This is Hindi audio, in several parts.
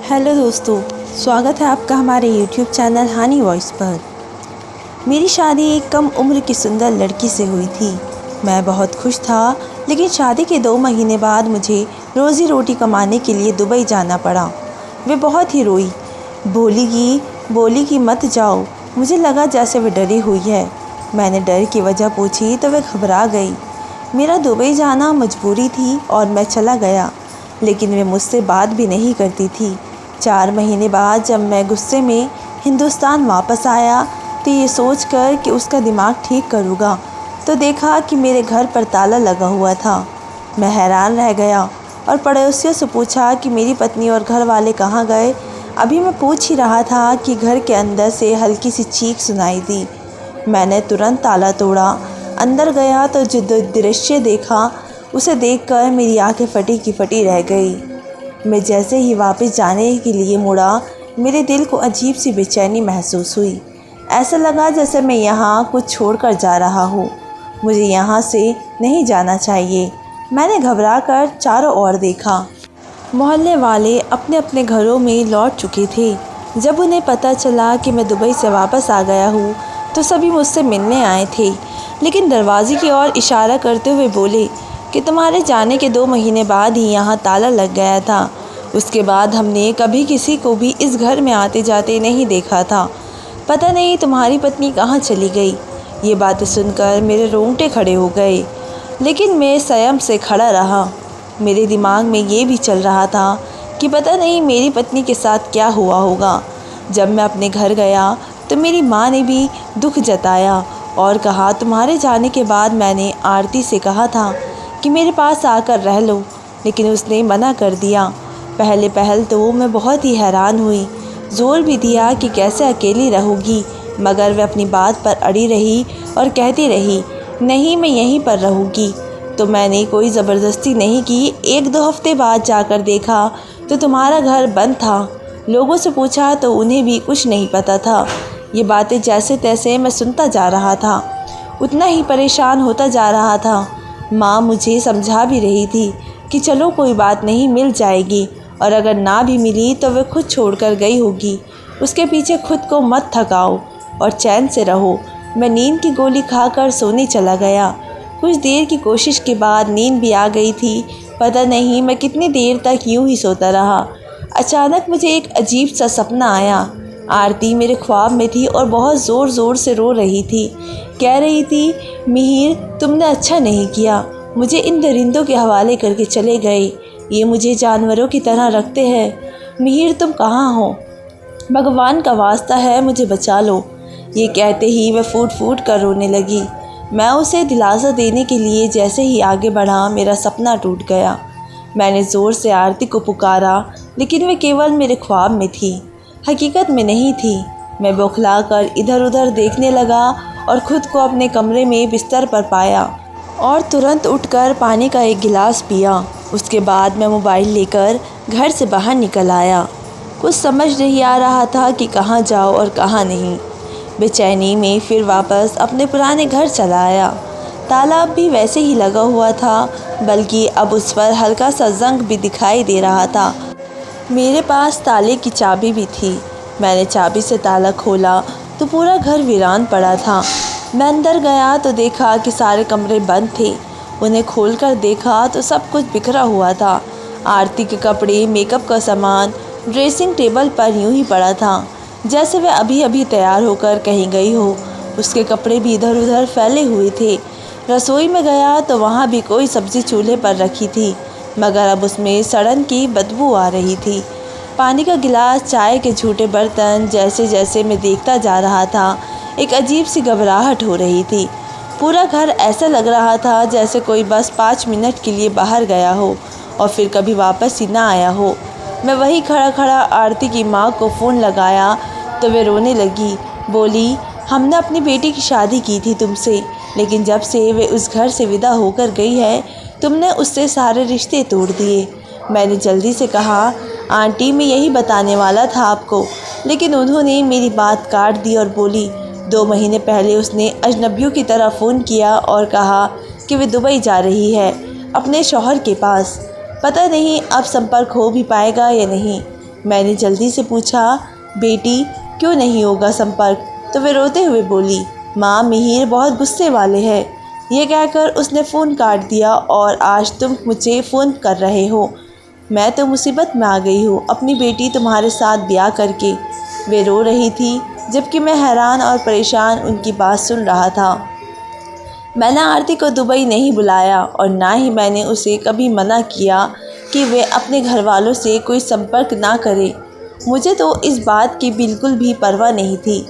हेलो दोस्तों, स्वागत है आपका हमारे YouTube चैनल हानी वॉइस पर। मेरी शादी एक कम उम्र की सुंदर लड़की से हुई थी। मैं बहुत खुश था, लेकिन शादी के 2 महीने बाद मुझे रोज़ी रोटी कमाने के लिए दुबई जाना पड़ा। वे बहुत ही रोई, बोली कि मत जाओ। मुझे लगा जैसे वे डरी हुई है। मैंने डर की वजह पूछी तो वे घबरा गई। मेरा दुबई जाना मजबूरी थी और मैं चला गया, लेकिन वे मुझसे बात भी नहीं करती थी। 4 महीने बाद जब मैं गुस्से में हिंदुस्तान वापस आया तो ये सोचकर कि उसका दिमाग ठीक करूँगा, तो देखा कि मेरे घर पर ताला लगा हुआ था। मैं हैरान रह गया और पड़ोसियों से पूछा कि मेरी पत्नी और घर वाले कहाँ गए। अभी मैं पूछ ही रहा था कि घर के अंदर से हल्की सी चीख सुनाई दी। मैंने तुरंत ताला तोड़ा, अंदर गया तो जो दृश्य देखा उसे देखकर मेरी आंखें फटी की फटी रह गई। मैं जैसे ही वापस जाने के लिए मुड़ा, मेरे दिल को अजीब सी बेचैनी महसूस हुई। ऐसा लगा जैसे मैं यहाँ कुछ छोड़कर जा रहा हूँ। मुझे यहाँ से नहीं जाना चाहिए। मैंने घबराकर चारों ओर देखा। मोहल्ले वाले अपने अपने घरों में लौट चुके थे। जब उन्हें पता चला कि मैं दुबई से वापस आ गया हूँ तो सभी मुझसे मिलने आए थे, लेकिन दरवाजे की ओर इशारा करते हुए बोले कि तुम्हारे जाने के 2 महीने बाद ही यहाँ ताला लग गया था। उसके बाद हमने कभी किसी को भी इस घर में आते जाते नहीं देखा था। पता नहीं तुम्हारी पत्नी कहाँ चली गई। ये बातें सुनकर मेरे रोंगटे खड़े हो गए, लेकिन मैं संयम से खड़ा रहा। मेरे दिमाग में ये भी चल रहा था कि पता नहीं मेरी पत्नी के साथ क्या हुआ होगा। जब मैं अपने घर गया तो मेरी माँ ने भी दुख जताया और कहा तुम्हारे जाने के बाद मैंने आरती से कहा था कि मेरे पास आकर रह लो, लेकिन उसने मना कर दिया। पहल तो मैं बहुत ही हैरान हुई, ज़ोर भी दिया कि कैसे अकेली रहूँगी, मगर वह अपनी बात पर अड़ी रही और कहती रही नहीं मैं यहीं पर रहूँगी। तो मैंने कोई ज़बरदस्ती नहीं की। 1-2 हफ्ते बाद जाकर देखा तो तुम्हारा घर बंद था। लोगों से पूछा तो उन्हें भी कुछ नहीं पता था। ये बातें जैसे तैसे मैं सुनता जा रहा था, उतना ही परेशान होता जा रहा था। माँ मुझे समझा भी रही थी कि चलो कोई बात नहीं, मिल जाएगी, और अगर ना भी मिली तो वह खुद छोड़कर गई होगी। उसके पीछे खुद को मत थकाओ और चैन से रहो। मैं नींद की गोली खाकर सोने चला गया। कुछ देर की कोशिश के बाद नींद भी आ गई थी। पता नहीं मैं कितनी देर तक यूं ही सोता रहा। अचानक मुझे एक अजीब सा सपना आया। आरती मेरे ख्वाब में थी और बहुत ज़ोर ज़ोर से रो रही थी। कह रही थी मिहिर तुमने अच्छा नहीं किया, मुझे इन दरिंदों के हवाले करके चले गए। ये मुझे जानवरों की तरह रखते हैं। मिहिर तुम कहाँ हो? भगवान का वास्ता है मुझे बचा लो। ये कहते ही वह फूट फूट कर रोने लगी। मैं उसे दिलासा देने के लिए जैसे ही आगे बढ़ा, मेरा सपना टूट गया। मैंने ज़ोर से आरती को पुकारा, लेकिन वह केवल मेरे ख्वाब में थी, हकीकत में नहीं थी। मैं बौखला कर इधर उधर देखने लगा और ख़ुद को अपने कमरे में बिस्तर पर पाया और तुरंत उठकर पानी का एक गिलास पिया। उसके बाद मैं मोबाइल लेकर घर से बाहर निकल आया। कुछ समझ नहीं आ रहा था कि कहाँ जाओ और कहाँ नहीं। बेचैनी में फिर वापस अपने पुराने घर चला आया। ताला अब भी वैसे ही लगा हुआ था, बल्कि अब उस पर हल्का सा जंग भी दिखाई दे रहा था। मेरे पास ताले की चाबी भी थी। मैंने चाबी से ताला खोला तो पूरा घर वीरान पड़ा था। मैं अंदर गया तो देखा कि सारे कमरे बंद थे। उन्हें खोलकर देखा तो सब कुछ बिखरा हुआ था। आरती के कपड़े, मेकअप का सामान ड्रेसिंग टेबल पर यूं ही पड़ा था, जैसे वह अभी अभी तैयार होकर कहीं गई हो। उसके कपड़े भी इधर उधर फैले हुए थे। रसोई में गया तो वहाँ भी कोई सब्ज़ी चूल्हे पर रखी थी, मगर अब उसमें सड़न की बदबू आ रही थी। पानी का गिलास, चाय के झूठे बर्तन, जैसे जैसे मैं देखता जा रहा था एक अजीब सी घबराहट हो रही थी। पूरा घर ऐसा लग रहा था जैसे कोई बस 5 मिनट के लिए बाहर गया हो और फिर कभी वापस ही ना आया हो। मैं वही खड़ा खड़ा आरती की माँ को फ़ोन लगाया तो वे रोने लगी। बोली हमने अपनी बेटी की शादी की थी तुमसे, लेकिन जब से वे उस घर से विदा होकर गई है तुमने उससे सारे रिश्ते तोड़ दिए। मैंने जल्दी से कहा आंटी मैं यही बताने वाला था आपको, लेकिन उन्होंने मेरी बात काट दी और बोली 2 महीने पहले उसने अजनबियों की तरह फ़ोन किया और कहा कि वे दुबई जा रही है अपने शौहर के पास। पता नहीं अब संपर्क हो भी पाएगा या नहीं। मैंने जल्दी से पूछा, बेटी क्यों नहीं होगा संपर्क? तो वे रोते हुए बोली, माँ मिहिर बहुत गुस्से वाले हैं। ये कहकर उसने फ़ोन काट दिया और आज तुम मुझे फ़ोन कर रहे हो। मैं तो मुसीबत में आ गई हूँ अपनी बेटी तुम्हारे साथ ब्याह करके। वे रो रही थी जबकि मैं हैरान और परेशान उनकी बात सुन रहा था। मैंने आरती को दुबई नहीं बुलाया और ना ही मैंने उसे कभी मना किया कि वे अपने घर वालों से कोई संपर्क ना करे। मुझे तो इस बात की बिल्कुल भी परवाह नहीं थी,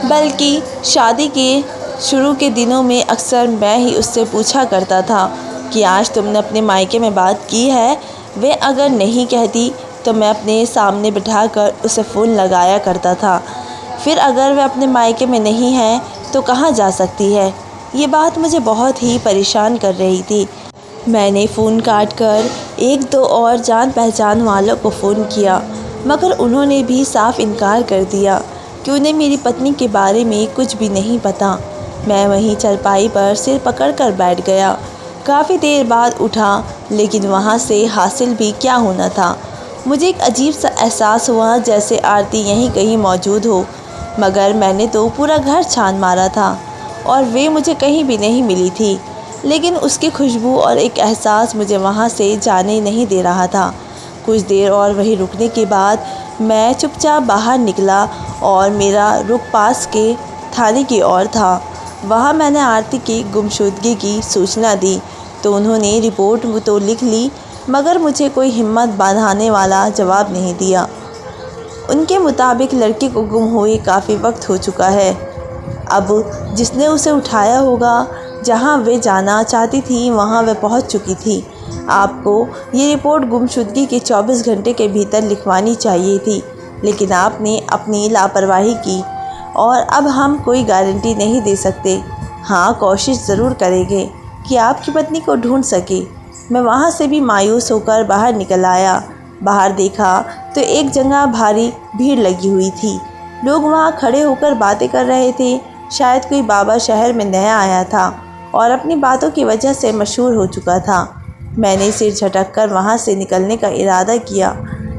बल्कि शादी के शुरू के दिनों में अक्सर मैं ही उससे पूछा करता था कि आज तुमने अपने मायके में बात की है। वे अगर नहीं कहती तो मैं अपने सामने बिठाकर उसे फ़ोन लगाया करता था। फिर अगर वह अपने मायके में नहीं है तो कहाँ जा सकती है? ये बात मुझे बहुत ही परेशान कर रही थी। मैंने फ़ोन काट कर एक दो और जान पहचान वालों को फ़ोन किया, मगर उन्होंने भी साफ इनकार कर दिया कि उन्हें मेरी पत्नी के बारे में कुछ भी नहीं पता। मैं वहीं चारपाई पर सिर पकड़कर बैठ गया। काफ़ी देर बाद उठा, लेकिन वहाँ से हासिल भी क्या होना था। मुझे एक अजीब सा एहसास हुआ जैसे आरती यहीं कहीं मौजूद हो, मगर मैंने तो पूरा घर छान मारा था और वे मुझे कहीं भी नहीं मिली थी। लेकिन उसकी खुशबू और एक एहसास मुझे वहाँ से जाने नहीं दे रहा था। कुछ देर और वहीं रुकने के बाद मैं चुपचाप बाहर निकला और मेरा रुख पास के थाने की ओर था। वहाँ मैंने आरती की गुमशुदगी की सूचना दी तो उन्होंने रिपोर्ट तो लिख ली, मगर मुझे कोई हिम्मत बांधाने वाला जवाब नहीं दिया। उनके मुताबिक लड़की को गुम हुए काफ़ी वक्त हो चुका है। अब जिसने उसे उठाया होगा, जहां वे जाना चाहती थी वहां वे पहुंच चुकी थी। आपको ये रिपोर्ट गुमशुदगी के 24 घंटे के भीतर लिखवानी चाहिए थी, लेकिन आपने अपनी लापरवाही की और अब हम कोई गारंटी नहीं दे सकते। हाँ, कोशिश ज़रूर करेंगे कि आपकी पत्नी को ढूंढ सके। मैं वहाँ से भी मायूस होकर बाहर निकल आया। बाहर देखा तो एक जगह भारी भीड़ लगी हुई थी। लोग वहाँ खड़े होकर बातें कर रहे थे। शायद कोई बाबा शहर में नया आया था और अपनी बातों की वजह से मशहूर हो चुका था। मैंने सिर झटक कर वहाँ से निकलने का इरादा किया,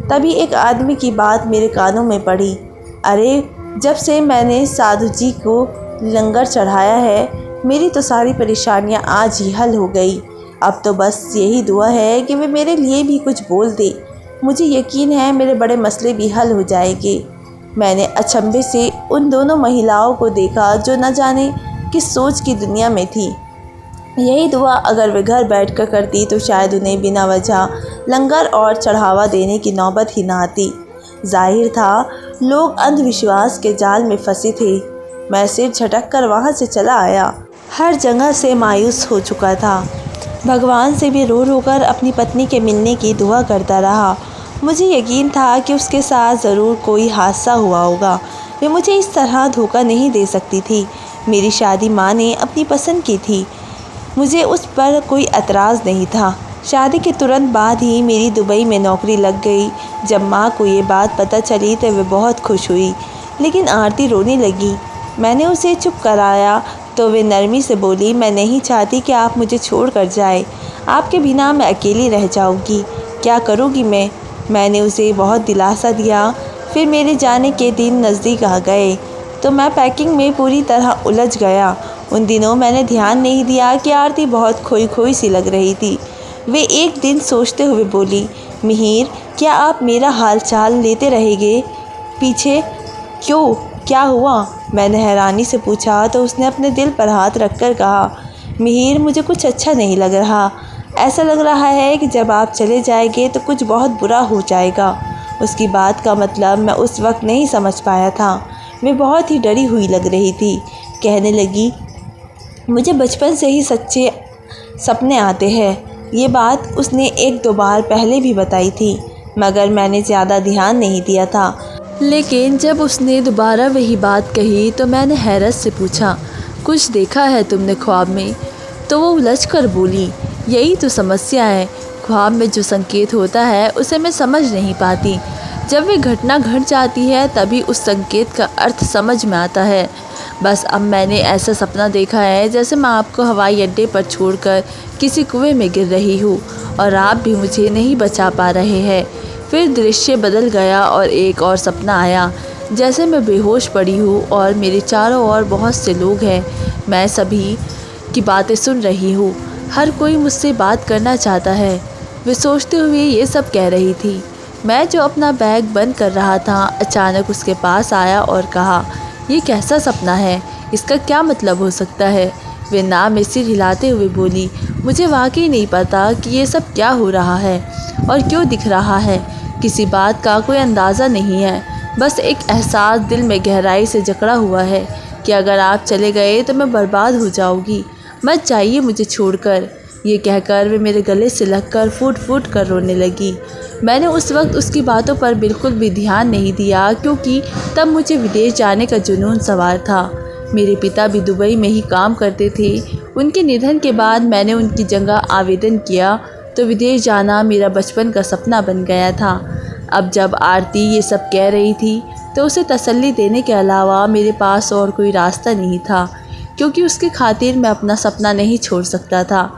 तभी एक आदमी की बात मेरे कानों में पड़ी। अरे, जब से मैंने साधु जी को लंगर चढ़ाया है, मेरी तो सारी परेशानियाँ आज ही हल हो गई। अब तो बस यही दुआ है कि वे मेरे लिए भी कुछ बोल दे। मुझे यकीन है मेरे बड़े मसले भी हल हो जाएंगे। मैंने अचंभे से उन दोनों महिलाओं को देखा जो न जाने किस सोच की दुनिया में थी। यही दुआ अगर वे घर बैठकर करती तो शायद उन्हें बिना वजह लंगर और चढ़ावा देने की नौबत ही न आती। जाहिर था लोग अंधविश्वास के जाल में फंसे थे। मैं सिर झटक कर वहाँ से चला आया। हर जगह से मायूस हो चुका था। भगवान से भी रो कर अपनी पत्नी के मिलने की दुआ करता रहा। मुझे यकीन था कि उसके साथ ज़रूर कोई हादसा हुआ होगा। वे मुझे इस तरह धोखा नहीं दे सकती थी। मेरी शादी माँ ने अपनी पसंद की थी, मुझे उस पर कोई एतराज़ नहीं था। शादी के तुरंत बाद ही मेरी दुबई में नौकरी लग गई। जब माँ को ये बात पता चली तो वे बहुत खुश हुई, लेकिन आरती रोने लगी। मैंने उसे चुप कराया तो वे नरमी से बोली, मैं नहीं चाहती कि आप मुझे छोड़ कर जाए। आपके बिना मैं अकेली रह जाऊँगी। क्या करूँगी मैं? मैंने उसे बहुत दिलासा दिया। फिर मेरे जाने के दिन नज़दीक आ गए तो मैं पैकिंग में पूरी तरह उलझ गया। उन दिनों मैंने ध्यान नहीं दिया कि आरती बहुत खोई खोई सी लग रही थी। वे एक दिन सोचते हुए बोली, मिहिर, क्या आप मेरा हाल चाल लेते रहेंगे? पीछे क्यों, क्या हुआ? मैंने हैरानी से पूछा तो उसने अपने दिल पर हाथ रखकर कहा, मिहिर, मुझे कुछ अच्छा नहीं लग रहा। ऐसा लग रहा है कि जब आप चले जाएंगे तो कुछ बहुत बुरा हो जाएगा। उसकी बात का मतलब मैं उस वक्त नहीं समझ पाया था। मैं बहुत ही डरी हुई लग रही थी। कहने लगी, मुझे बचपन से ही सच्चे सपने आते हैं। ये बात उसने एक दो बार पहले भी बताई थी, मगर मैंने ज़्यादा ध्यान नहीं दिया था। लेकिन जब उसने दोबारा वही बात कही तो मैंने हैरत से पूछा, कुछ देखा है तुमने ख्वाब में? तो वो उलझ कर बोली, यही तो समस्या है। ख्वाब में जो संकेत होता है उसे मैं समझ नहीं पाती। जब वे घटना घट जाती है तभी उस संकेत का अर्थ समझ में आता है। बस अब मैंने ऐसा सपना देखा है जैसे मैं आपको हवाई अड्डे पर छोड़कर किसी कुएं में गिर रही हूँ और आप भी मुझे नहीं बचा पा रहे हैं। फिर दृश्य बदल गया और एक और सपना आया, जैसे मैं बेहोश पड़ी हूँ और मेरे चारों ओर बहुत से लोग हैं। मैं सभी की बातें सुन रही हूँ, हर कोई मुझसे बात करना चाहता है। वे सोचते हुए ये सब कह रही थी। मैं जो अपना बैग बंद कर रहा था, अचानक उसके पास आया और कहा, ये कैसा सपना है, इसका क्या मतलब हो सकता है। वे ना में सिर हिलाते हुए बोली, मुझे वाकई नहीं पता कि ये सब क्या हो रहा है और क्यों दिख रहा है। किसी बात का कोई अंदाज़ा नहीं है, बस एक एहसास दिल में गहराई से जकड़ा हुआ है कि अगर आप चले गए तो मैं बर्बाद हो जाऊंगी। मत जाइए मुझे छोड़कर। ये कहकर वे मेरे गले से लगकर फूट फूट कर रोने लगी। मैंने उस वक्त उसकी बातों पर बिल्कुल भी ध्यान नहीं दिया, क्योंकि तब मुझे विदेश जाने का जुनून सवार था। मेरे पिता भी दुबई में ही काम करते थे। उनके निधन के बाद मैंने उनकी जगह आवेदन किया तो विदेश जाना मेरा बचपन का सपना बन गया था। अब जब आरती ये सब कह रही थी तो उसे तसल्ली देने के अलावा मेरे पास और कोई रास्ता नहीं था, क्योंकि उसके खातिर मैं अपना सपना नहीं छोड़ सकता था।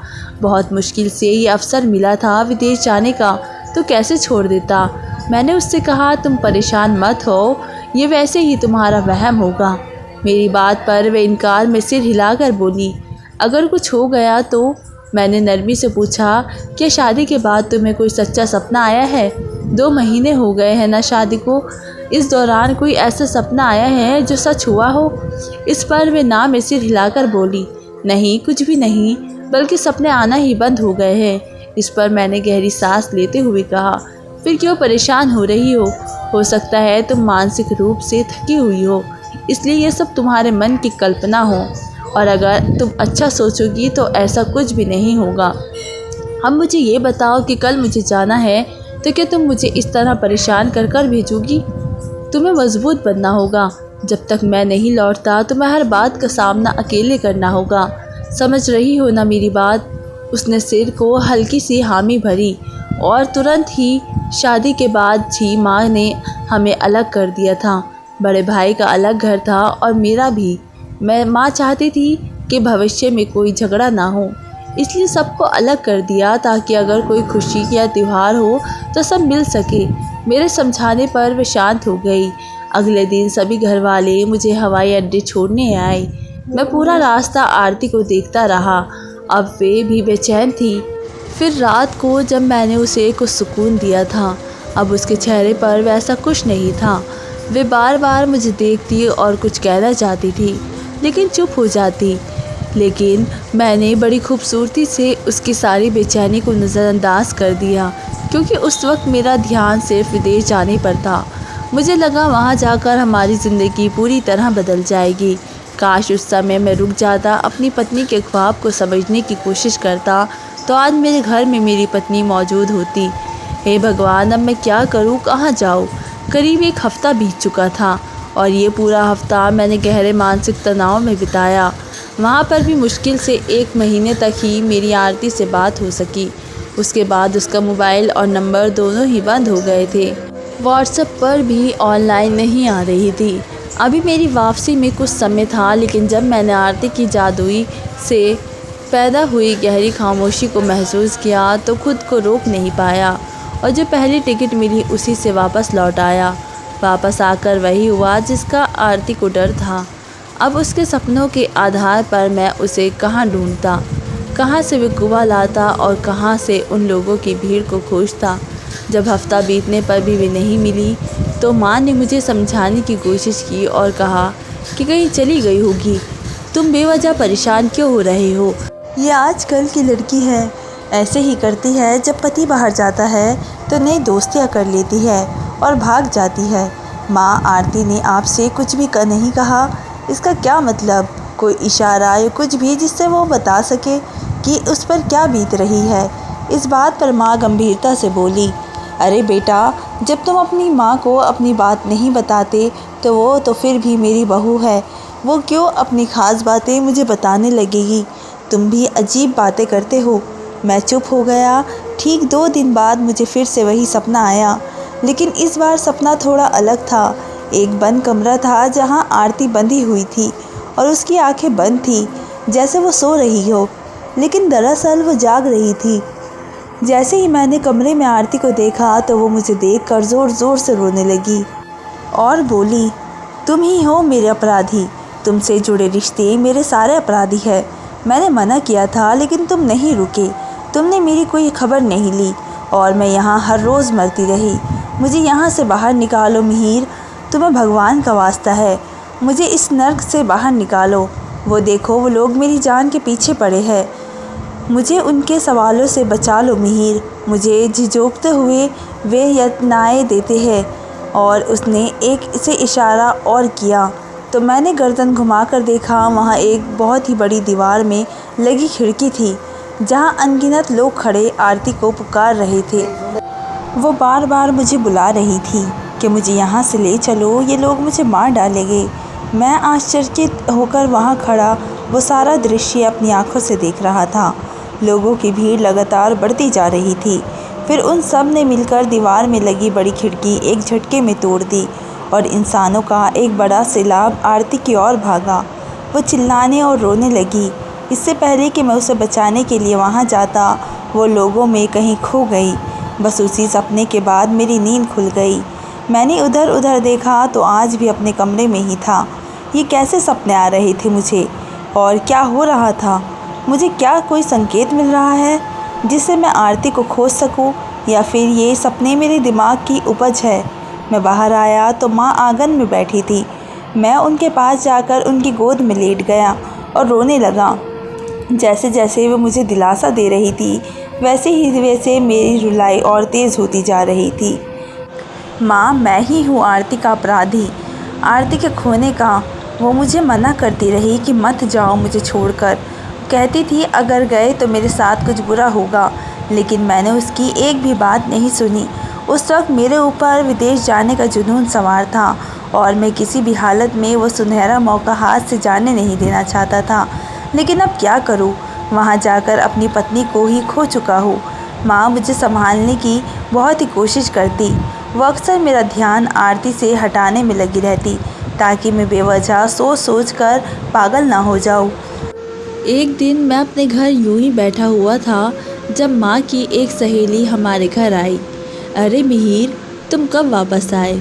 बहुत मुश्किल से ये अवसर मिला था विदेश जाने का, तो कैसे छोड़ देता। मैंने उससे कहा, तुम परेशान मत हो, ये वैसे ही तुम्हारा वहम होगा। मेरी बात पर वे इनकार में सिर हिलाकर बोली, अगर कुछ हो गया तो। मैंने नरमी से पूछा, क्या शादी के बाद तुम्हें कोई सच्चा सपना आया है? 2 महीने हो गए हैं ना शादी को, इस दौरान कोई ऐसा सपना आया है जो सच हुआ हो? इस पर वे ना में सिर हिलाकर बोली, नहीं, कुछ भी नहीं, बल्कि सपने आना ही बंद हो गए हैं। इस पर मैंने गहरी सांस लेते हुए कहा, फिर क्यों परेशान हो रही हो सकता है तुम मानसिक रूप से थकी हुई हो, इसलिए ये सब तुम्हारे मन की कल्पना हो, और अगर तुम अच्छा सोचोगी तो ऐसा कुछ भी नहीं होगा। अब मुझे ये बताओ कि कल मुझे जाना है तो क्या तुम मुझे इस तरह परेशान कर कर भेजोगी? तुम्हें मजबूत बनना होगा। जब तक मैं नहीं लौटता तुम्हें हर बात का सामना अकेले करना होगा। समझ रही हो ना मेरी बात? उसने सिर को हल्की सी हामी भरी। और तुरंत ही शादी के बाद ही माँ ने हमें अलग कर दिया था। बड़े भाई का अलग घर था और मेरा भी। माँ चाहती थी कि भविष्य में कोई झगड़ा ना हो, इसलिए सबको अलग कर दिया, ताकि अगर कोई खुशी या त्यौहार हो तो सब मिल सके। मेरे समझाने पर वे शांत हो गई। अगले दिन सभी घर वाले मुझे हवाई अड्डे छोड़ने आए। मैं पूरा रास्ता आरती को देखता रहा। अब वे भी बेचैन थी। फिर रात को जब मैंने उसे कुछ सुकून दिया था, अब उसके चेहरे पर वैसा कुछ नहीं था। वे बार बार मुझे देखती और कुछ कहना चाहती थी, लेकिन चुप हो जाती। लेकिन मैंने बड़ी खूबसूरती से उसकी सारी बेचैनी को नज़रअंदाज कर दिया, क्योंकि उस वक्त मेरा ध्यान सिर्फ विदेश जाने पर था। मुझे लगा वहाँ जाकर हमारी ज़िंदगी पूरी तरह बदल जाएगी। काश उस समय मैं रुक जाता, अपनी पत्नी के ख्वाब को समझने की कोशिश करता, तो आज मेरे घर में मेरी पत्नी मौजूद होती। हे भगवान, अब मैं क्या करूँ, कहाँ जाऊँ? करीब 1 हफ़्ता बीत चुका था और ये पूरा हफ़्ता मैंने गहरे मानसिक तनाव में बिताया। वहाँ पर भी मुश्किल से 1 महीने तक ही मेरी आरती से बात हो सकी। उसके बाद उसका मोबाइल और नंबर दोनों ही बंद हो गए थे। व्हाट्सएप पर भी ऑनलाइन नहीं आ रही थी। अभी मेरी वापसी में कुछ समय था, लेकिन जब मैंने आरती की जादुई से पैदा हुई गहरी खामोशी को महसूस किया तो खुद को रोक नहीं पाया और जो पहली टिकट मिली उसी से वापस लौट आया। वापस आकर वही हुआ जिसका आरती को डर था। अब उसके सपनों के आधार पर मैं उसे कहाँ ढूंढता, कहाँ से वक़ुवा लाता और कहाँ से उन लोगों की भीड़ को खोजता। जब हफ़्ता बीतने पर भी वे नहीं मिली तो माँ ने मुझे समझाने की कोशिश की और कहा कि कहीं चली गई होगी, तुम बेवजह परेशान क्यों हो रहे हो? ये आजकल की लड़की है, ऐसे ही करती है। जब पति बाहर जाता है तो नई दोस्तियाँ कर लेती है और भाग जाती है। माँ, आरती ने आपसे कुछ भी नहीं कहा? इसका क्या मतलब? कोई इशारा या कुछ भी जिससे वो बता सके कि उस पर क्या बीत रही है? इस बात पर माँ गंभीरता से बोली, अरे बेटा, जब तुम अपनी माँ को अपनी बात नहीं बताते तो वो तो फिर भी मेरी बहू है, वो क्यों अपनी ख़ास बातें मुझे बताने लगेगी? तुम भी अजीब बातें करते हो। मैं चुप हो गया। ठीक 2 दिन बाद मुझे फिर से वही सपना आया, लेकिन इस बार सपना थोड़ा अलग था। एक बंद कमरा था जहाँ आरती बंधी हुई थी और उसकी आंखें बंद थी, जैसे वो सो रही हो, लेकिन दरअसल वो जाग रही थी। जैसे ही मैंने कमरे में आरती को देखा तो वो मुझे देखकर ज़ोर ज़ोर से रोने लगी और बोली, तुम ही हो मेरे अपराधी, तुमसे जुड़े रिश्ते मेरे सारे अपराधी है। मैंने मना किया था लेकिन तुम नहीं रुके, तुमने मेरी कोई खबर नहीं ली और मैं यहाँ हर रोज़ मरती रही। मुझे यहाँ से बाहर निकालो मिहिर, तुम्हें भगवान का वास्ता है, मुझे इस नर्क से बाहर निकालो। वो देखो वो लोग मेरी जान के पीछे पड़े हैं, मुझे उनके सवालों से बचा लो मिहिर। मुझे झिझोकते हुए वे यत्नाएं देते हैं। और उसने एक से इशारा और किया तो मैंने गर्दन घुमाकर देखा, वहाँ एक बहुत ही बड़ी दीवार में लगी खिड़की थी जहाँ अनगिनत लोग खड़े आरती को पुकार रहे थे। वो बार बार मुझे बुला रही थी कि मुझे यहाँ से ले चलो, ये लोग मुझे मार डालेंगे। मैं आश्चर्यचकित होकर वहाँ खड़ा वो सारा दृश्य अपनी आंखों से देख रहा था। लोगों की भीड़ लगातार बढ़ती जा रही थी। फिर उन सब ने मिलकर दीवार में लगी बड़ी खिड़की एक झटके में तोड़ दी और इंसानों का एक बड़ा सैलाब आरती की ओर भागा। वो चिल्लाने और रोने लगी। इससे पहले कि मैं उसे बचाने के लिए वहाँ जाता, वो लोगों में कहीं खो गई। बस उसी सपने के बाद मेरी नींद खुल गई। मैंने उधर उधर देखा तो आज भी अपने कमरे में ही था। ये कैसे सपने आ रहे थे मुझे और क्या हो रहा था? मुझे क्या कोई संकेत मिल रहा है जिससे मैं आरती को खोज सकूं, या फिर ये सपने मेरे दिमाग की उपज है? मैं बाहर आया तो माँ आंगन में बैठी थी। मैं उनके पास जाकर उनकी गोद में लेट गया और रोने लगा। जैसे जैसे वो मुझे दिलासा दे रही थी वैसे मेरी रुलाई और तेज़ होती जा रही थी। माँ, मैं ही हूँ आरती का अपराधी, आरती के खोने का। वो मुझे मना करती रही कि मत जाओ मुझे छोड़कर। कहती थी अगर गए तो मेरे साथ कुछ बुरा होगा, लेकिन मैंने उसकी एक भी बात नहीं सुनी। उस वक्त मेरे ऊपर विदेश जाने का जुनून सवार था और मैं किसी भी हालत में वो सुनहरा मौका हाथ से जाने नहीं देना चाहता था। लेकिन अब क्या करूँ, वहाँ जाकर अपनी पत्नी को ही खो चुका हूँ। माँ मुझे संभालने की बहुत ही कोशिश करती। वो अक्सर मेरा ध्यान आरती से हटाने में लगी रहती ताकि मैं बेवजह सोच कर पागल ना हो जाऊँ। एक दिन मैं अपने घर यूं ही बैठा हुआ था जब माँ की एक सहेली हमारे घर आई। अरे मिहिर, तुम कब वापस आए?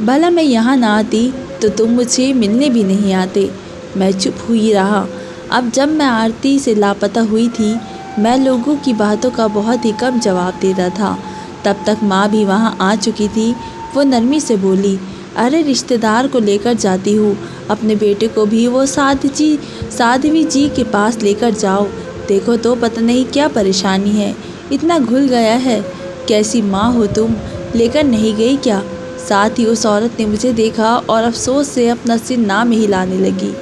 भला मैं यहाँ ना आती तो तुम मुझे मिलने भी नहीं आते। मैं चुप हुई रहा। अब जब मैं आरती से लापता हुई थी, मैं लोगों की बातों का बहुत ही कम जवाब देता था। तब तक माँ भी वहाँ आ चुकी थी। वो नरमी से बोली, अरे रिश्तेदार को लेकर जाती हूँ, अपने बेटे को भी वो साध्वी जी के पास लेकर जाओ। देखो तो पता नहीं क्या परेशानी है, इतना घुल गया है। कैसी माँ हो तुम, लेकर नहीं गई क्या? साथ ही उस औरत ने मुझे देखा और अफसोस से अपना सिर ना में हिलाने लगी।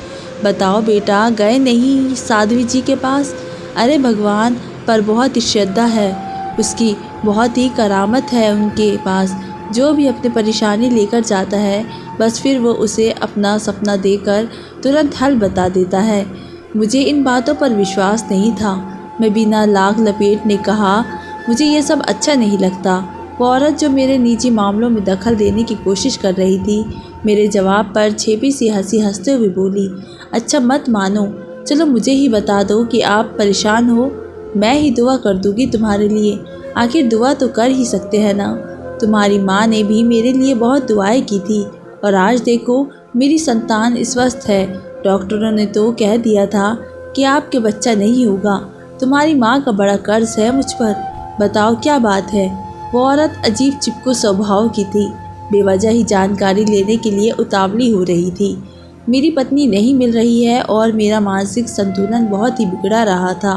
बताओ बेटा, गए नहीं साध्वी जी के पास? अरे भगवान पर बहुत ही श्रद्धा है उसकी, बहुत ही करामत है उनके पास। जो भी अपनी परेशानी लेकर जाता है, बस फिर वो उसे अपना सपना देकर तुरंत हल बता देता है। मुझे इन बातों पर विश्वास नहीं था। मैं बिना लाग लपेट ने कहा, मुझे ये सब अच्छा नहीं लगता। वो औरत जो मेरे निजी मामलों में दखल देने की कोशिश कर रही थी, मेरे जवाब पर छेपी सी हंसी हंसते हुए बोली, अच्छा मत मानो, चलो मुझे ही बता दो कि आप परेशान हो, मैं ही दुआ कर दूँगी तुम्हारे लिए। आखिर दुआ तो कर ही सकते हैं ना। तुम्हारी माँ ने भी मेरे लिए बहुत दुआएं की थी और आज देखो मेरी संतान स्वस्थ है। डॉक्टरों ने तो कह दिया था कि आपके बच्चा नहीं होगा। तुम्हारी माँ का बड़ा कर्ज है मुझ पर। बताओ क्या बात है? वो औरत अजीब चिपकू स्वभाव की थी, बेवजह ही जानकारी लेने के लिए उतावली हो रही थी। मेरी पत्नी नहीं मिल रही है और मेरा मानसिक संतुलन बहुत ही बिगड़ा रहा था।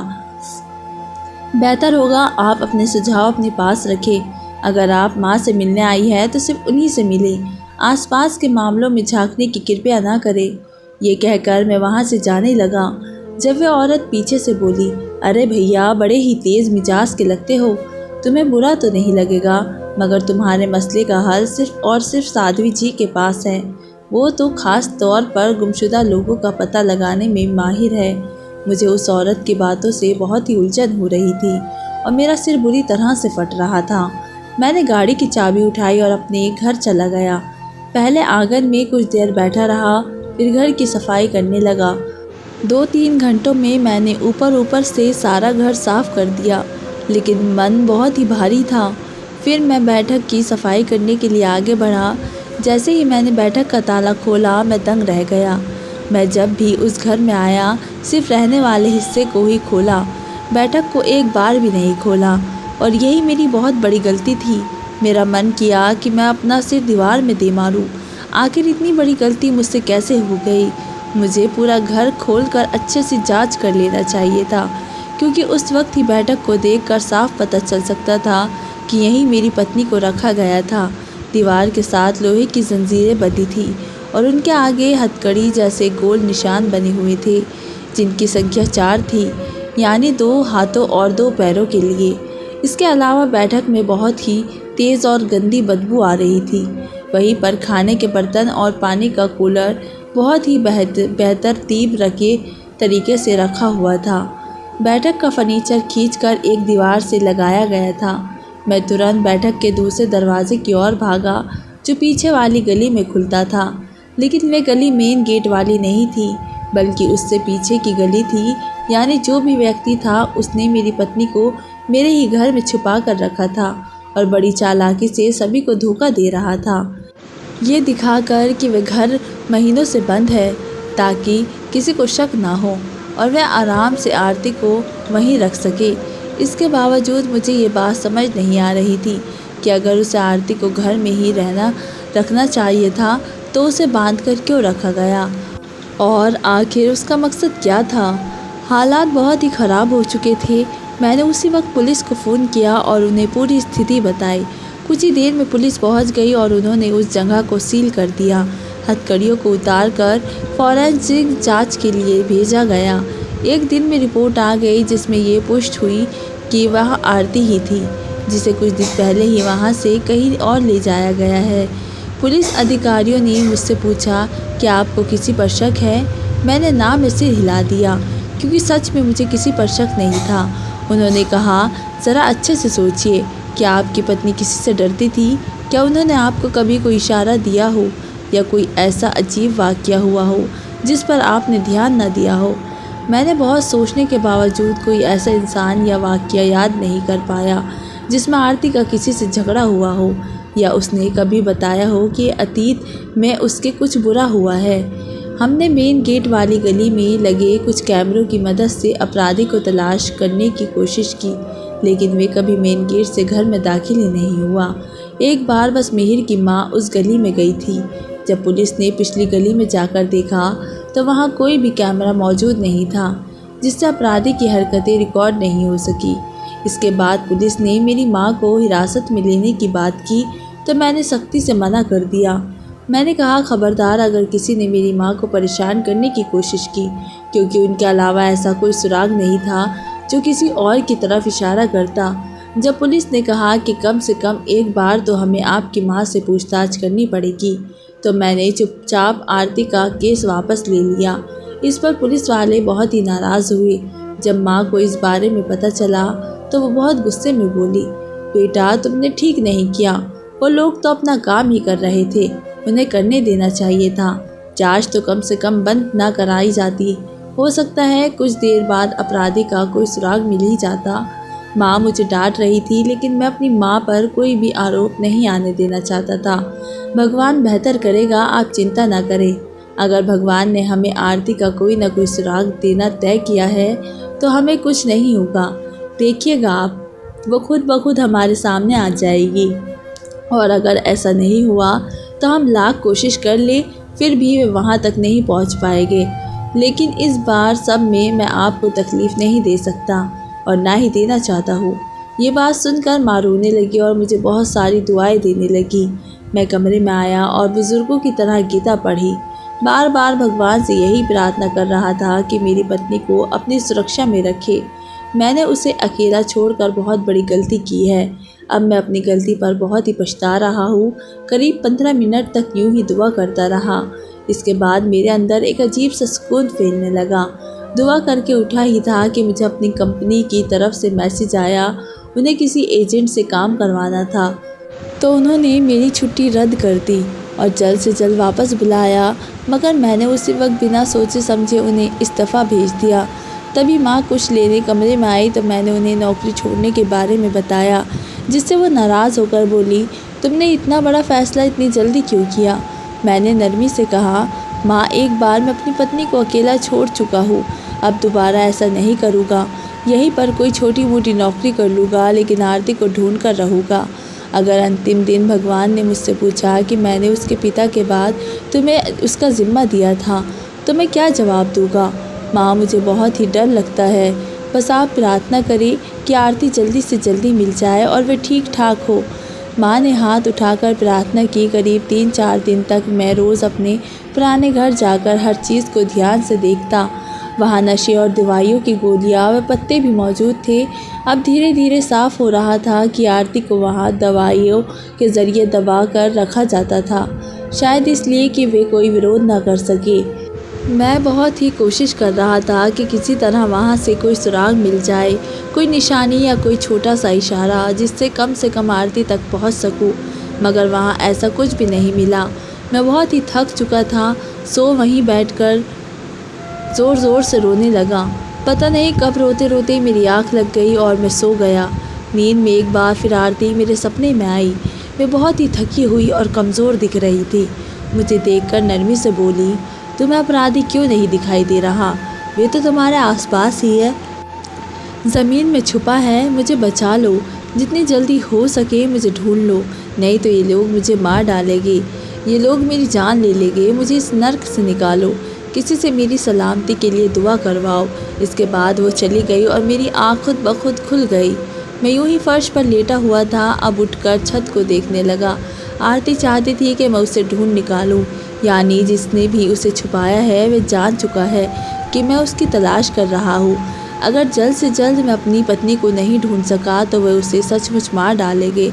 बेहतर होगा आप अपने सुझाव अपने पास रखें। अगर आप माँ से मिलने आई है तो सिर्फ उन्हीं से मिलें, आसपास के मामलों में झांकने की कृपया ना करें। ये कहकर मैं वहाँ से जाने लगा जब वह औरत पीछे से बोली, अरे भैया, बड़े ही तेज़ मिजाज के लगते हो। तुम्हें बुरा तो नहीं लगेगा, मगर तुम्हारे मसले का हल सिर्फ और सिर्फ साध्वी जी के पास है। वो तो ख़ास तौर पर गुमशुदा लोगों का पता लगाने में माहिर है। मुझे उस औरत की बातों से बहुत ही उलझन हो रही थी और मेरा सिर बुरी तरह से फट रहा था। मैंने गाड़ी की चाबी उठाई और अपने घर चला गया। पहले आंगन में कुछ देर बैठा रहा, फिर घर की सफाई करने लगा। 2-3 घंटों में मैंने ऊपर से सारा घर साफ कर दिया। लेकिन मन बहुत ही भारी था। फिर मैं बैठक की सफाई करने के लिए आगे बढ़ा। जैसे ही मैंने बैठक का ताला खोला, मैं दंग रह गया। मैं जब भी उस घर में आया, सिर्फ रहने वाले हिस्से को ही खोला, बैठक को एक बार भी नहीं खोला। और यही मेरी बहुत बड़ी गलती थी। मेरा मन किया कि मैं अपना सिर दीवार में दे मारूं। आखिर इतनी बड़ी गलती मुझसे कैसे हो गई? मुझे पूरा घर खोलकर अच्छे से जांच कर लेना चाहिए था, क्योंकि उस वक्त ही बैठक को देखकर साफ पता चल सकता था कि यहीं मेरी पत्नी को रखा गया था। दीवार के साथ लोहे की जंजीरें बंधी थी और उनके आगे हथकड़ी जैसे गोल निशान बने हुए थे, जिनकी संख्या 4 थी, यानी 2 हाथों और 2 पैरों के लिए। इसके अलावा बैठक में बहुत ही तेज़ और गंदी बदबू आ रही थी। वहीं पर खाने के बर्तन और पानी का कूलर बहुत ही बेतरतीब रखे तरीके से रखा हुआ था। बैठक का फर्नीचर खींचकर एक दीवार से लगाया गया था। मैं तुरंत बैठक के दूसरे दरवाजे की ओर भागा, जो पीछे वाली गली में खुलता था। लेकिन वे गली मेन गेट वाली नहीं थी, बल्कि उससे पीछे की गली थी। यानी जो भी व्यक्ति था, उसने मेरी पत्नी को मेरे ही घर में छुपा कर रखा था और बड़ी चालाकी से सभी को धोखा दे रहा था, ये दिखाकर कि वह घर महीनों से बंद है, ताकि किसी को शक ना हो और वह आराम से आरती को वहीं रख सके। इसके बावजूद मुझे ये बात समझ नहीं आ रही थी कि अगर उसे आरती को घर में ही रखना चाहिए था, तो उसे बांध कर क्यों रखा गया, और आखिर उसका मकसद क्या था। हालात बहुत ही ख़राब हो चुके थे। मैंने उसी वक्त पुलिस को फ़ोन किया और उन्हें पूरी स्थिति बताई। कुछ ही देर में पुलिस पहुंच गई और उन्होंने उस जगह को सील कर दिया। हथकड़ियों को उतार कर फॉरेंसिक जांच के लिए भेजा गया। एक दिन में रिपोर्ट आ गई, जिसमें ये पुष्टि हुई कि वह आरती ही थी, जिसे कुछ दिन पहले ही वहाँ से कहीं और ले जाया गया है। पुलिस अधिकारियों ने मुझसे पूछा कि आपको किसी पर शक है? मैंने ना में सिर हिला दिया, क्योंकि सच में मुझे किसी पर शक नहीं था। उन्होंने कहा, ज़रा अच्छे से सोचिए, क्या आपकी पत्नी किसी से डरती थी? क्या उन्होंने आपको कभी कोई इशारा दिया हो, या कोई ऐसा अजीब वाक़या हुआ हो जिस पर आपने ध्यान न दिया हो? मैंने बहुत सोचने के बावजूद कोई ऐसा इंसान या वाक़या याद नहीं कर पाया जिसमें आरती का किसी से झगड़ा हुआ हो, या उसने कभी बताया हो कि अतीत में उसके कुछ बुरा हुआ है। हमने मेन गेट वाली गली में लगे कुछ कैमरों की मदद से अपराधी को तलाश करने की कोशिश की, लेकिन वे कभी मेन गेट से घर में दाखिल ही नहीं हुआ। एक बार बस मिहिर की माँ उस गली में गई थी। जब पुलिस ने पिछली गली में जाकर देखा, तो वहाँ कोई भी कैमरा मौजूद नहीं था, जिससे अपराधी की हरकतें रिकॉर्ड नहीं हो सकी। इसके बाद पुलिस ने मेरी माँ को हिरासत में लेने की बात की, तो मैंने सख्ती से मना कर दिया। मैंने कहा, खबरदार अगर किसी ने मेरी माँ को परेशान करने की कोशिश की, क्योंकि उनके अलावा ऐसा कोई सुराग नहीं था जो किसी और की तरफ इशारा करता। जब पुलिस ने कहा कि कम से कम एक बार तो हमें आपकी माँ से पूछताछ करनी पड़ेगी, तो मैंने चुपचाप आरती का केस वापस ले लिया। इस पर पुलिस वाले बहुत ही नाराज़ हुए। जब माँ को इस बारे में पता चला, तो वो बहुत गुस्से में बोली, बेटा तुमने ठीक नहीं किया, वो लोग तो अपना काम ही कर रहे थे, उन्हें करने देना चाहिए था। जांच तो कम से कम बंद ना कराई जाती, हो सकता है कुछ देर बाद अपराधी का कोई सुराग मिल ही जाता। माँ मुझे डांट रही थी, लेकिन मैं अपनी माँ पर कोई भी आरोप नहीं आने देना चाहता था। भगवान बेहतर करेगा, आप चिंता ना करें। अगर भगवान ने हमें आरती का कोई ना कोई सुराग देना तय किया है, तो हमें कुछ नहीं होगा। देखिएगा आप, वो खुद ब खुद हमारे सामने आ जाएगी। और अगर ऐसा नहीं हुआ, तो हम लाख कोशिश कर ले, फिर भी वे वहाँ तक नहीं पहुँच पाएंगे। लेकिन इस बार सब में मैं आपको तकलीफ़ नहीं दे सकता, और ना ही देना चाहता हूँ। ये बात सुनकर माँ रोने लगी और मुझे बहुत सारी दुआएं देने लगी। मैं कमरे में आया और बुज़ुर्गों की तरह गीता पढ़ी। बार बार भगवान से यही प्रार्थना कर रहा था कि मेरी पत्नी को अपनी सुरक्षा में रखे। मैंने उसे अकेला छोड़कर बहुत बड़ी गलती की है। अब मैं अपनी गलती पर बहुत ही पछता रहा हूँ। करीब 15 मिनट तक यूं ही दुआ करता रहा। इसके बाद मेरे अंदर एक अजीब सा सुकून फैलने लगा। दुआ करके उठा ही था कि मुझे अपनी कंपनी की तरफ से मैसेज आया। उन्हें किसी एजेंट से काम करवाना था, तो उन्होंने मेरी छुट्टी रद्द कर दी और जल्द से जल्द वापस बुलाया। मगर मैंने उसी वक्त बिना सोचे समझे उन्हें इस्तीफ़ा भेज दिया। तभी माँ कुछ लेने कमरे में आई तो मैंने उन्हें नौकरी छोड़ने के बारे में बताया, जिससे वो नाराज़ होकर बोली, तुमने इतना बड़ा फ़ैसला इतनी जल्दी क्यों किया? मैंने नरमी से कहा, माँ एक बार मैं अपनी पत्नी को अकेला छोड़ चुका हूँ, अब दोबारा ऐसा नहीं करूँगा। यहीं पर कोई छोटी मोटी नौकरी कर लूँगा, लेकिन आरती को ढूंढ कर रहूँगा। अगर अंतिम दिन भगवान ने मुझसे पूछा कि मैंने उसके पिता के बाद तुम्हें उसका ज़िम्मा दिया था तो मैं क्या जवाब दूँगा? माँ मुझे बहुत ही डर लगता है, बस आप प्रार्थना करें कि आरती जल्दी से जल्दी मिल जाए और वह ठीक ठाक हो। माँ ने हाथ उठाकर प्रार्थना की। करीब 3-4 दिन तक मैं रोज़ अपने पुराने घर जाकर हर चीज़ को ध्यान से देखता। वहाँ नशे और दवाइयों की गोलियाँ व पत्ते भी मौजूद थे। अब धीरे धीरे साफ़ हो रहा था कि आरती को वहाँ दवाइयों के ज़रिए दबा कर रखा जाता था, शायद इसलिए कि वे कोई विरोध न कर सके। मैं बहुत ही कोशिश कर रहा था कि किसी तरह वहाँ से कोई सुराग मिल जाए, कोई निशानी या कोई छोटा सा इशारा जिससे कम से कम आरती तक पहुँच सकूँ, मगर वहाँ ऐसा कुछ भी नहीं मिला। मैं बहुत ही थक चुका था, सो वहीं बैठकर ज़ोर ज़ोर से रोने लगा। पता नहीं कब रोते रोते मेरी आँख लग गई और मैं सो गया। नींद में एक बार फिर आरती मेरे सपने में आई। वे बहुत ही थकी हुई और कमज़ोर दिख रही थी। मुझे देखकर नरमी से बोली, तुम्हें अपराधी क्यों नहीं दिखाई दे रहा? वे तो तुम्हारे आसपास ही है, ज़मीन में छुपा है। मुझे बचा लो, जितनी जल्दी हो सके मुझे ढूंढ लो, नहीं तो ये लोग मुझे मार डालेंगे, ये लोग मेरी जान ले लेंगे। मुझे इस नर्क से निकालो, किसी से मेरी सलामती के लिए दुआ करवाओ। इसके बाद वो चली गई और मेरी आँख खुद ब खुद खुल गई। मैं यूं ही फर्श पर लेटा हुआ था, अब उठकर छत को देखने लगा। आरती चाहती थी कि मैं उसे ढूंढ निकालूं, यानी जिसने भी उसे छुपाया है वह जान चुका है कि मैं उसकी तलाश कर रहा हूँ। अगर जल्द से जल्द मैं अपनी पत्नी को नहीं ढूंढ सका तो वह उसे सचमुच मार डालेंगे।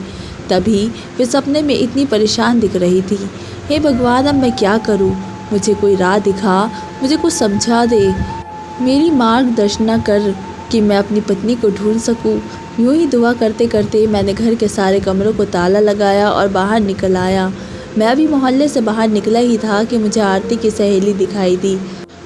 तभी वे सपने में इतनी परेशान दिख रही थी। हे भगवान, अब मैं क्या करूँ? मुझे कोई राह दिखा, मुझे कुछ समझा दे, मेरी मार्गदर्शना कर कि मैं अपनी पत्नी को ढूंढ सकूं। यूं ही दुआ करते करते मैंने घर के सारे कमरों को ताला लगाया और बाहर निकल आया। मैं अभी मोहल्ले से बाहर निकला ही था कि मुझे आरती की सहेली दिखाई दी।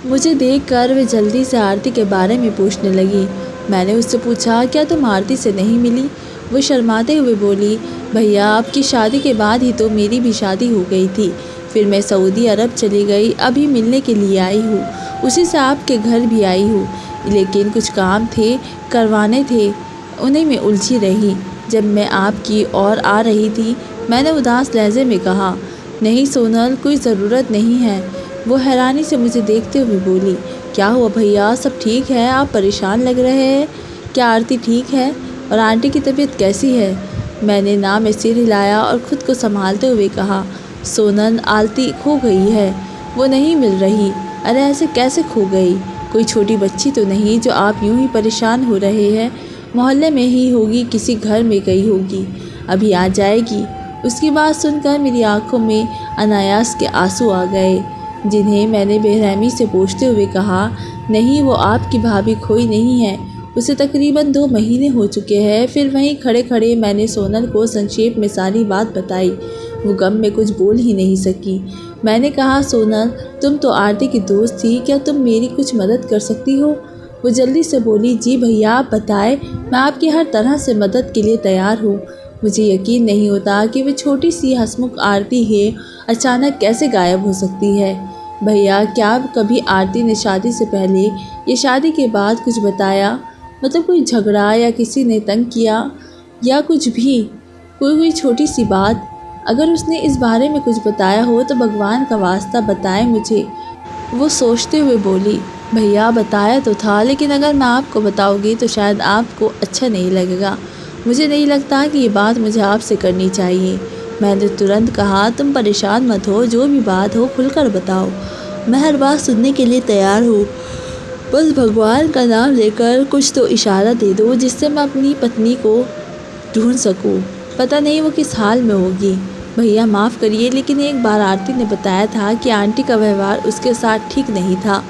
मुझे देखकर वे जल्दी से आरती के बारे में पूछने लगी। मैंने उससे पूछा, क्या तुम आरती से नहीं मिली? वो शर्माते हुए बोली, भैया आपकी शादी के बाद ही तो मेरी भी शादी हो गई थी, फिर मैं सऊदी अरब चली गई, अभी मिलने के लिए आई हूँ, उसी से आपके घर भी आई हूँ, लेकिन कुछ काम थे करवाने थे, उन्हीं में उलझी रही। जब मैं आपकी ओर आ रही थी मैंने उदास लहजे में कहा, नहीं सोनल, कोई ज़रूरत नहीं है। वो हैरानी से मुझे देखते हुए बोली, क्या हुआ भैया, सब ठीक है? आप परेशान लग रहे हैं। क्या आरती ठीक है? और आंटी की तबीयत कैसी है? मैंने ना में सिर हिलाया और ख़ुद को संभालते हुए कहा, सोनल, आरती खो गई है, वो नहीं मिल रही। अरे ऐसे कैसे खो गई? कोई छोटी बच्ची तो नहीं जो आप यूं ही परेशान हो रहे हैं? मोहल्ले में ही होगी, किसी घर में गई होगी, अभी आ जाएगी। उसकी बात सुनकर मेरी आंखों में अनायास के आंसू आ गए, जिन्हें मैंने बेरहमी से पोंछते हुए कहा, नहीं, वो आपकी भाभी खोई नहीं है, उसे तकरीबन 2 महीने हो चुके हैं। फिर वहीं खड़े खड़े मैंने सोनल को संक्षेप में सारी बात बताई। वो गम में कुछ बोल ही नहीं सकी। मैंने कहा, सोनल, तुम तो आरती की दोस्त थी, क्या तुम मेरी कुछ मदद कर सकती हो? वो जल्दी से बोली, जी भैया, आप बताएं, मैं आपकी हर तरह से मदद के लिए तैयार हूँ। मुझे यकीन नहीं होता कि वह छोटी सी हंसमुख आरती है अचानक कैसे गायब हो सकती है। भैया, क्या कभी आरती ने शादी से पहले या शादी के बाद कुछ बताया? मतलब कोई झगड़ा या किसी ने तंग किया या कुछ भी, कोई छोटी सी बात? अगर उसने इस बारे में कुछ बताया हो तो भगवान का वास्ता बताएं मुझे। वो सोचते हुए बोली, भैया बताया तो था, लेकिन अगर मैं आपको बताऊंगी तो शायद आपको अच्छा नहीं लगेगा। मुझे नहीं लगता कि ये बात मुझे आपसे करनी चाहिए। मैंने तुरंत कहा, तुम परेशान मत हो, जो भी बात हो खुलकर बताओ, मैं हर बात सुनने के लिए तैयार हूँ। बस भगवान का नाम लेकर कुछ तो इशारा दे दो जिससे मैं अपनी पत्नी को ढूंढ सकूँ। पता नहीं वो किस हाल में होगी। भैया माफ़ करिए, लेकिन एक बार आरती ने बताया था कि आंटी का व्यवहार उसके साथ ठीक नहीं था।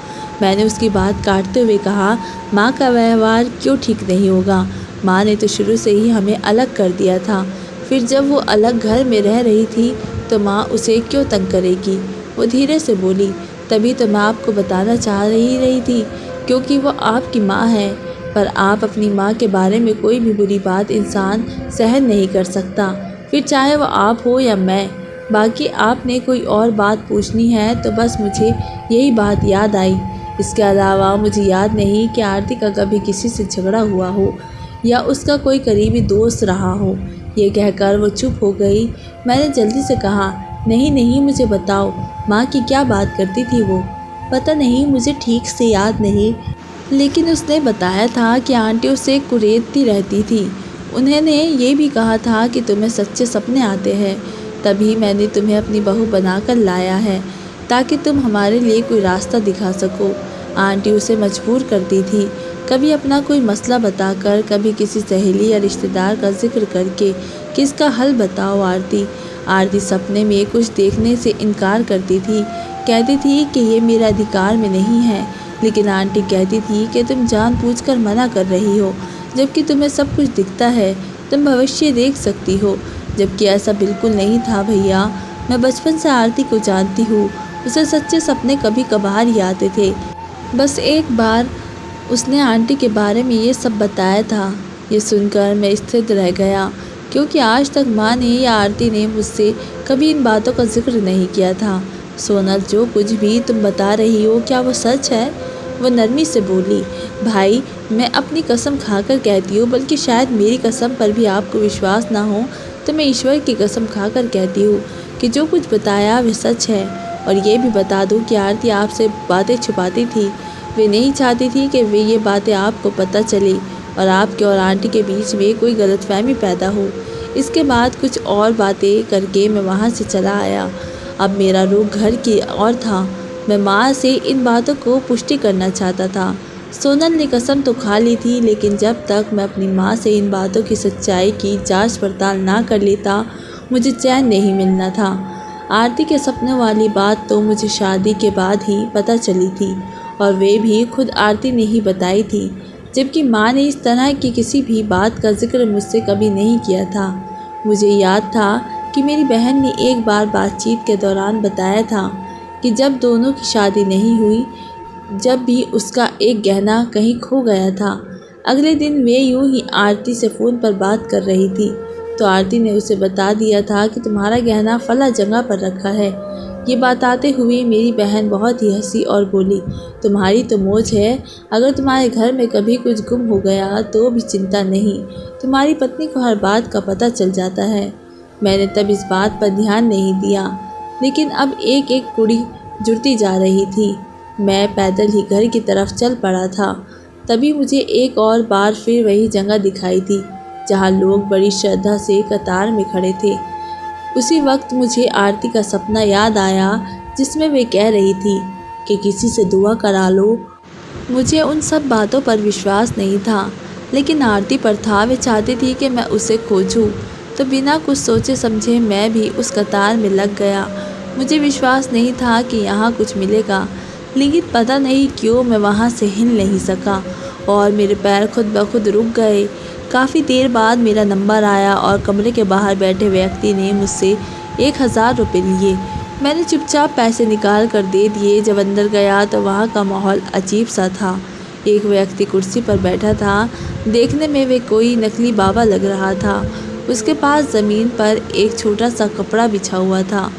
मैंने उसकी बात काटते हुए कहा, माँ का व्यवहार क्यों ठीक नहीं होगा? माँ ने तो शुरू से ही हमें अलग कर दिया था, फिर जब वो अलग घर में रह रही थी तो माँ उसे क्यों तंग करेगी? वो धीरे से बोली, तभी तो मैं आपको बताना चाह रही थी क्योंकि वो आपकी माँ है। पर आप अपनी माँ के बारे में कोई भी बुरी बात इंसान सहन नहीं कर सकता, फिर चाहे वो आप हो या मैं। बाकी आपने कोई और बात पूछनी है तो बस मुझे यही बात याद आई। इसके अलावा मुझे याद नहीं कि आरती का कभी किसी से झगड़ा हुआ हो या उसका कोई करीबी दोस्त रहा हो। ये कहकर वो चुप हो गई। मैंने जल्दी से कहा, नहीं नहीं, मुझे बताओ, माँ की क्या बात करती थी वो? पता नहीं, मुझे ठीक से याद नहीं, लेकिन उसने बताया था कि आंटी उसे कुरेदती रहती थी। उन्होंने ये भी कहा था कि तुम्हें सच्चे सपने आते हैं, तभी मैंने तुम्हें अपनी बहू बनाकर लाया है ताकि तुम हमारे लिए कोई रास्ता दिखा सको। आंटी उसे मजबूर करती थी, कभी अपना कोई मसला बताकर, कभी किसी सहेली या रिश्तेदार का जिक्र करके कि इसका हल बताओ आरती। आरती सपने में कुछ देखने से इनकार करती थी, कहती थी कि ये मेरे अधिकार में नहीं है। लेकिन आंटी कहती थी कि तुम जानबूझकर मना कर रही हो, जबकि तुम्हें सब कुछ दिखता है, तुम भविष्य देख सकती हो। जबकि ऐसा बिल्कुल नहीं था भैया। मैं बचपन से आरती को जानती हूँ, उसे सच्चे सपने कभी कभार ही आते थे। बस एक बार उसने आंटी के बारे में ये सब बताया था। ये सुनकर मैं स्थिर रह गया, क्योंकि आज तक माँ ने या आरती ने मुझसे कभी इन बातों का जिक्र नहीं किया था। सोनल, जो कुछ भी तुम बता रही हो, क्या वो सच है? वो नरमी से बोली। भाई, मैं अपनी कसम खाकर कहती हूँ, बल्कि शायद मेरी कसम पर भी आपको विश्वास ना हो, तो मैं ईश्वर की कसम खाकर कहती हूँ कि जो कुछ बताया वह सच है। और ये भी बता दूँ कि आरती आपसे बातें छुपाती थी। वे नहीं चाहती थी कि वे ये बातें आपको पता चले और आपके और आंटी के बीच में कोई गलतफहमी पैदा हो। इसके बाद कुछ और बातें करके मैं वहाँ से चला आया। अब मेरा रुख घर की ओर था। मैं माँ से इन बातों को पुष्टि करना चाहता था। सोनल ने कसम तो खा ली थी, लेकिन जब तक मैं अपनी माँ से इन बातों की सच्चाई की जांच पड़ताल ना कर लेता, मुझे चैन नहीं मिलना था। आरती के सपनों वाली बात तो मुझे शादी के बाद ही पता चली थी, और वे भी खुद आरती ने ही बताई थी, जबकि माँ ने इस तरह की किसी भी बात का जिक्र मुझसे कभी नहीं किया था। मुझे याद था कि मेरी बहन ने एक बार बातचीत के दौरान बताया था कि जब दोनों की शादी नहीं हुई, जब भी उसका एक गहना कहीं खो गया था। अगले दिन वे यूं ही आरती से फ़ोन पर बात कर रही थी, तो आरती ने उसे बता दिया था कि तुम्हारा गहना फला जगह पर रखा है। ये बताते हुए मेरी बहन बहुत ही हंसी और बोली, तुम्हारी तो मौज है, अगर तुम्हारे घर में कभी कुछ गुम हो गया तो भी चिंता नहीं, तुम्हारी पत्नी को हर बात का पता चल जाता है। मैंने तब इस बात पर ध्यान नहीं दिया, लेकिन अब एक एक कुड़ी जुड़ती जा रही थी। मैं पैदल ही घर की तरफ चल पड़ा था। तभी मुझे एक और बार फिर वही जगह दिखाई दी, जहाँ लोग बड़ी श्रद्धा से कतार में खड़े थे। उसी वक्त मुझे आरती का सपना याद आया, जिसमें वे कह रही थी कि किसी से दुआ करा लो। मुझे उन सब बातों पर विश्वास नहीं था, लेकिन आरती पर था। वे चाहती थी कि मैं उसे खोजूं, तो बिना कुछ सोचे समझे मैं भी उस कतार में लग गया। मुझे विश्वास नहीं था कि यहाँ कुछ मिलेगा, लेकिन पता नहीं क्यों मैं वहाँ से हिल नहीं सका और मेरे पैर खुद ब खुद रुक गए। काफ़ी देर बाद मेरा नंबर आया और कमरे के बाहर बैठे व्यक्ति ने मुझसे 1000 रुपये लिए। मैंने चुपचाप पैसे निकाल कर दे दिए। जब अंदर गया तो वहाँ का माहौल अजीब सा था। एक व्यक्ति कुर्सी पर बैठा था। देखने में वे कोई नकली बाबा लग रहा था। उसके पास ज़मीन पर एक छोटा सा कपड़ा बिछा हुआ था,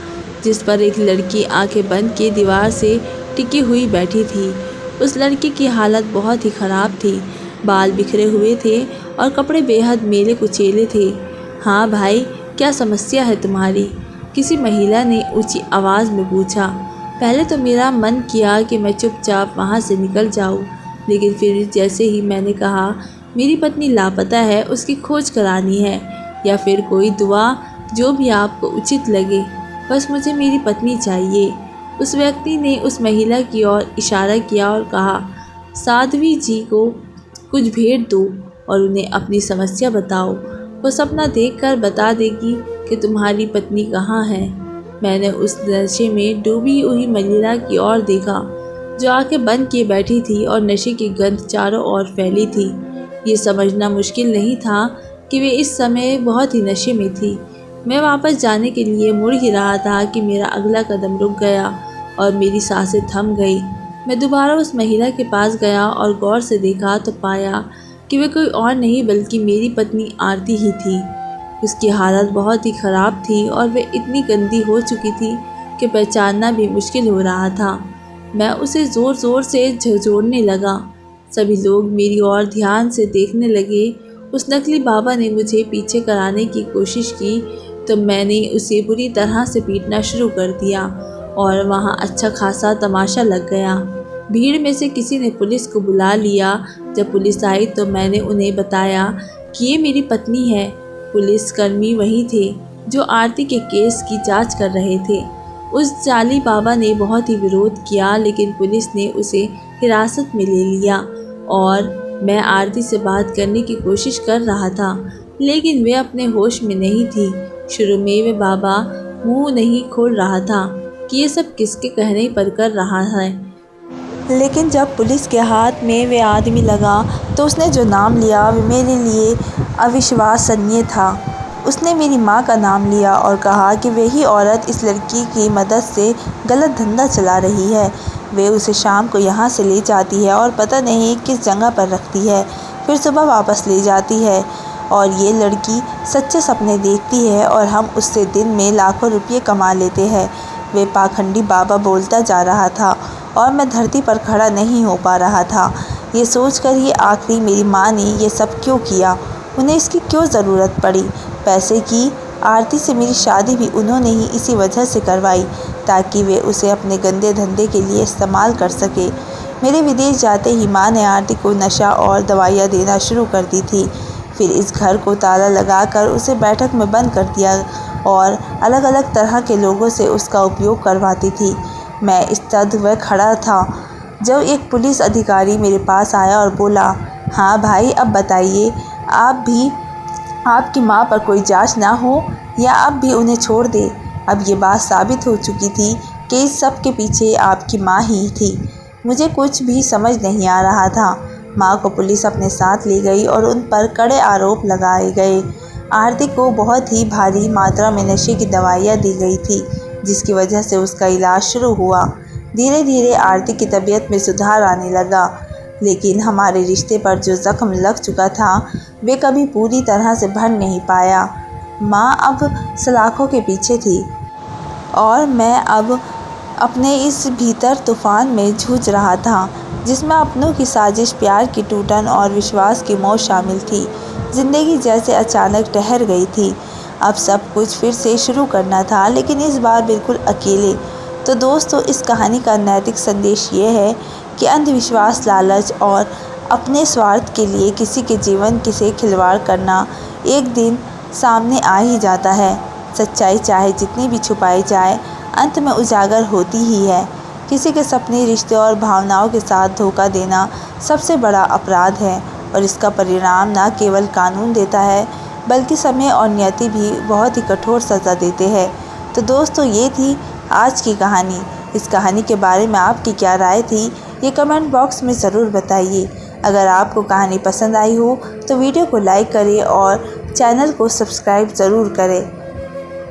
जिस पर एक लड़की आंखें बंद किए दीवार से टिकी हुई बैठी थी। उस लड़की की हालत बहुत ही ख़राब थी। बाल बिखरे हुए थे और कपड़े बेहद मेले कुचेले थे। हाँ भाई, क्या समस्या है तुम्हारी? किसी महिला ने ऊंची आवाज़ में पूछा। पहले तो मेरा मन किया कि मैं चुपचाप वहाँ से निकल जाऊँ, लेकिन फिर जैसे ही मैंने कहा मेरी पत्नी लापता है, उसकी खोज करानी है, या फिर कोई दुआ, जो भी आपको उचित लगे, बस मुझे मेरी पत्नी चाहिए। उस व्यक्ति ने उस महिला की ओर इशारा किया और कहा, साध्वी जी को कुछ भेंट दो और उन्हें अपनी समस्या बताओ। वो सपना देखकर बता देगी कि तुम्हारी पत्नी कहाँ है। मैंने उस नशे में डूबी हुई महिला की ओर देखा, जो आंखें बंद किए बैठी थी और नशे की गंध चारों ओर फैली थी। ये समझना मुश्किल नहीं था कि वे इस समय बहुत ही नशे में थी। मैं वापस जाने के लिए मुड़ ही रहा था कि मेरा अगला कदम रुक गया और मेरी सांसें थम गई। मैं दोबारा उस महिला के पास गया और गौर से देखा तो पाया कि वे कोई और नहीं बल्कि मेरी पत्नी आरती ही थी। उसकी हालत बहुत ही ख़राब थी और वे इतनी गंदी हो चुकी थी कि पहचानना भी मुश्किल हो रहा था। मैं उसे ज़ोर ज़ोर से झंझोड़ने लगा। सभी लोग मेरी ओर ध्यान से देखने लगे। उस नकली बाबा ने मुझे पीछे कराने की कोशिश की तो मैंने उसे बुरी तरह से पीटना शुरू कर दिया और वहाँ अच्छा खासा तमाशा लग गया। भीड़ में से किसी ने पुलिस को बुला लिया। जब पुलिस आई तो मैंने उन्हें बताया कि ये मेरी पत्नी है। पुलिसकर्मी वही थे जो आरती के केस की जांच कर रहे थे। उस जाली बाबा ने बहुत ही विरोध किया, लेकिन पुलिस ने उसे हिरासत में ले लिया और मैं आरती से बात करने की कोशिश कर रहा था, लेकिन वे अपने होश में नहीं थी। शुरू में वे बाबा मुंह नहीं खोल रहा था कि ये सब किसके कहने पर कर रहा है, लेकिन जब पुलिस के हाथ में वे आदमी लगा तो उसने जो नाम लिया वे मेरे लिए अविश्वसनीय था। उसने मेरी माँ का नाम लिया और कहा कि वही औरत इस लड़की की मदद से गलत धंधा चला रही है। वे उसे शाम को यहाँ से ले जाती है और पता नहीं किस जगह पर रखती है, फिर सुबह वापस ले जाती है और ये लड़की सच्चे सपने देखती है और हम उससे दिन में लाखों रुपये कमा लेते हैं। वे पाखंडी बाबा बोलता जा रहा था और मैं धरती पर खड़ा नहीं हो पा रहा था। ये सोचकर ही आखिरी मेरी माँ ने ये सब क्यों किया, उन्हें इसकी क्यों ज़रूरत पड़ी। पैसे की आरती से मेरी शादी भी उन्होंने ही इसी वजह से करवाई ताकि वे उसे अपने गंदे धंधे के लिए इस्तेमाल कर सके। मेरे विदेश जाते ही माँ ने आरती को नशा और दवाइयाँ देना शुरू कर दी थी। फिर इस घर को ताला लगाकर उसे बैठक में बंद कर दिया और अलग अलग तरह के लोगों से उसका उपयोग करवाती थी। मैं स्तब्ध व खड़ा था जब एक पुलिस अधिकारी मेरे पास आया और बोला, हाँ भाई, अब बताइए, आपकी माँ पर कोई जांच ना हो या अब भी उन्हें छोड़ दे। अब ये बात साबित हो चुकी थी कि इस सब के पीछे आपकी माँ ही थी। मुझे कुछ भी समझ नहीं आ रहा था। माँ को पुलिस अपने साथ ले गई और उन पर कड़े आरोप लगाए गए। आरती को बहुत ही भारी मात्रा में नशे की दवाइयाँ दी गई थी, जिसकी वजह से उसका इलाज शुरू हुआ। धीरे धीरे आरती की तबीयत में सुधार आने लगा, लेकिन हमारे रिश्ते पर जो ज़ख्म लग चुका था वे कभी पूरी तरह से भर नहीं पाया। माँ अब सलाखों के पीछे थी और मैं अब अपने इस भीतर तूफ़ान में जूझ रहा था, जिसमें अपनों की साजिश, प्यार की टूटन और विश्वास की मौत शामिल थी। ज़िंदगी जैसे अचानक ठहर गई थी। अब सब कुछ फिर से शुरू करना था, लेकिन इस बार बिल्कुल अकेले। तो दोस्तों, इस कहानी का नैतिक संदेश ये है कि अंधविश्वास, लालच और अपने स्वार्थ के लिए किसी के जीवन से खिलवाड़ करना एक दिन सामने आ ही जाता है। सच्चाई चाहे जितनी भी छुपाई जाए, अंत में उजागर होती ही है। किसी के सपने, रिश्ते और भावनाओं के साथ धोखा देना सबसे बड़ा अपराध है और इसका परिणाम न केवल कानून देता है बल्कि समय और नियति भी बहुत ही कठोर सज़ा देते हैं। तो दोस्तों, ये थी आज की कहानी। इस कहानी के बारे में आपकी क्या राय थी, ये कमेंट बॉक्स में ज़रूर बताइए। अगर आपको कहानी पसंद आई हो तो वीडियो को लाइक करें और चैनल को सब्सक्राइब ज़रूर करें।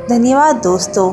धन्यवाद दोस्तों।